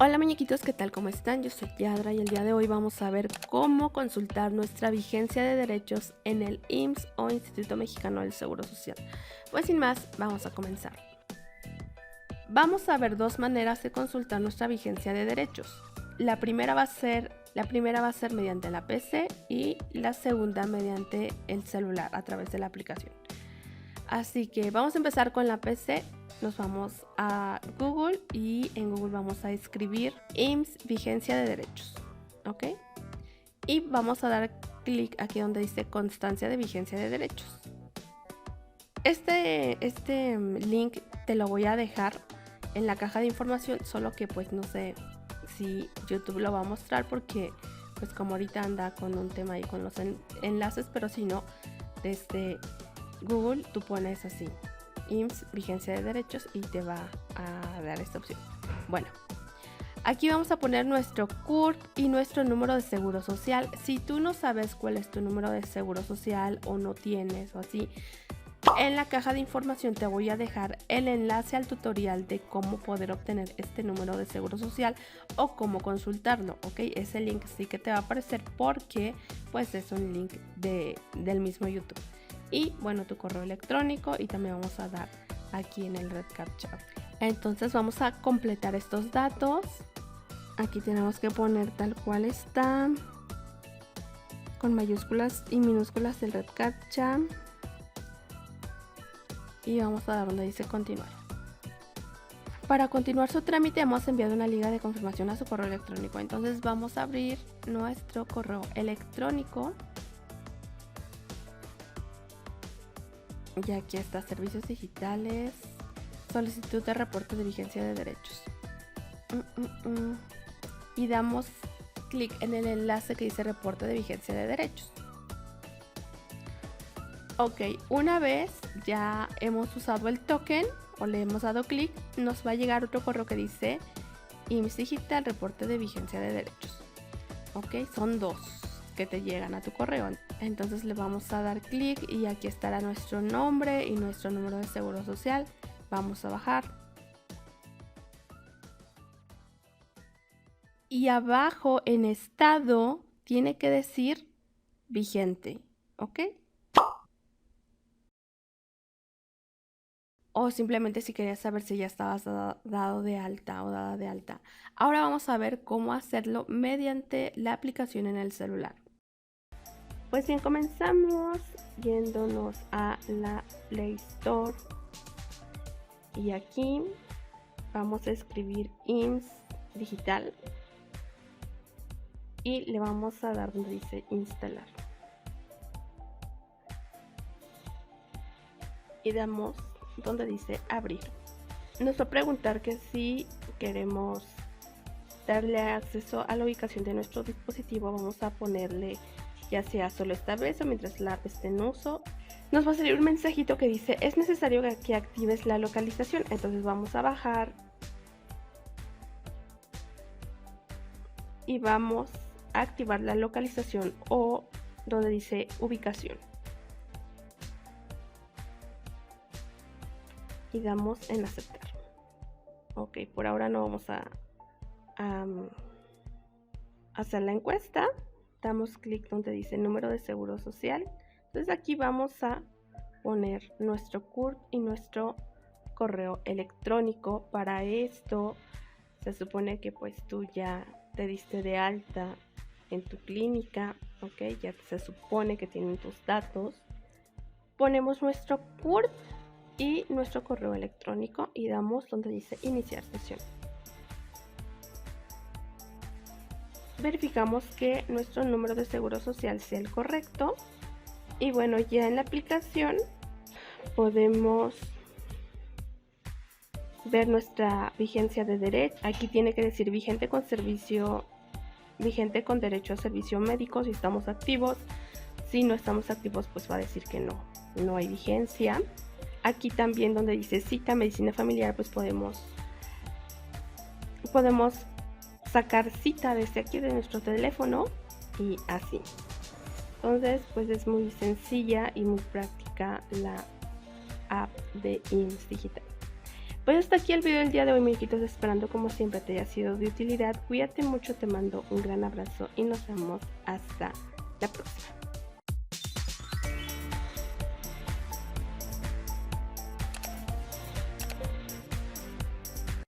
Hola muñequitos, ¿qué tal? ¿Cómo están? Yo soy Yadra y el día de hoy vamos a ver cómo consultar nuestra vigencia de derechos en el IMSS o Instituto Mexicano del Seguro Social. Pues sin más, vamos a comenzar. Vamos a ver dos maneras de consultar nuestra vigencia de derechos. La primera va a ser mediante la PC y la segunda mediante el celular a través de la aplicación. Así que vamos a empezar con la PC. Nos vamos a Google y en Google vamos a escribir IMSS vigencia de derechos, ¿ok? Y vamos a dar clic aquí donde dice constancia de vigencia de derechos. Este link te lo voy a dejar en la caja de información, solo que pues no sé si YouTube lo va a mostrar porque pues como ahorita anda con un tema ahí con los enlaces, pero si no, desde Google tú pones así IMSS vigencia de derechos y te va a dar esta opción. Bueno, aquí vamos a poner nuestro CURP y nuestro número de seguro social. Si tú no sabes cuál es tu número de seguro social o no tienes o así, en la caja de información te voy a dejar el enlace al tutorial de cómo poder obtener este número de seguro social o cómo consultarlo, ¿ok? Ese link sí que te va a aparecer porque pues es un link del mismo YouTube. Y bueno, tu correo electrónico y también vamos a dar aquí en el Red Captcha. Entonces vamos a completar estos datos. Aquí tenemos que poner tal cual está, con mayúsculas y minúsculas el Red Captcha. Y vamos a dar donde dice continuar. Para continuar su trámite hemos enviado una liga de confirmación a su correo electrónico. Entonces vamos a abrir nuestro correo electrónico. Y aquí está servicios digitales, solicitud de reporte de vigencia de derechos. Y damos clic en el enlace que dice reporte de vigencia de derechos. Ok, una vez ya hemos usado el token o le hemos dado clic, nos va a llegar otro correo que dice IMSS Digital reporte de vigencia de derechos. Ok, son dos que te llegan a tu correo. Entonces le vamos a dar clic y aquí estará nuestro nombre y nuestro número de seguro social. Vamos a bajar. Y abajo en estado tiene que decir vigente, ¿ok? O simplemente si querías saber si ya estabas dado de alta o dada de alta. Ahora vamos a ver cómo hacerlo mediante la aplicación en el celular. Pues bien, comenzamos yéndonos a la Play Store y aquí vamos a escribir IMSS Digital y le vamos a dar donde dice instalar y damos donde dice abrir. Nos va a preguntar que si queremos darle acceso a la ubicación de nuestro dispositivo, vamos a ponerle ya sea solo esta vez o mientras la app esté en uso. Nos va a salir un mensajito que dice es necesario que actives la localización. Entonces vamos a bajar y vamos a activar la localización o donde dice ubicación y damos en aceptar. Ok, por ahora no vamos a hacer la encuesta. Damos clic donde dice número de seguro social. Entonces aquí vamos a poner nuestro CURP y nuestro correo electrónico. Para esto se supone que pues tú ya te diste de alta en tu clínica, ok, ya se supone que tienen tus datos. Ponemos nuestro CURP y nuestro correo electrónico y damos donde dice iniciar sesión. Verificamos que nuestro número de seguro social sea el correcto y bueno, ya en la aplicación podemos ver nuestra vigencia de derecho. Aquí tiene que decir vigente con derecho a servicio médico si estamos activos. Si no estamos activos, pues va a decir que no hay vigencia. Aquí también donde dice cita medicina familiar, pues podemos sacar cita desde aquí de nuestro teléfono y así. Entonces pues es muy sencilla y muy práctica la app de IMSS Digital. Pues hasta aquí el video del día de hoy, amiguitos, esperando como siempre te haya sido de utilidad. Cuídate mucho, te mando un gran abrazo y nos vemos hasta la próxima.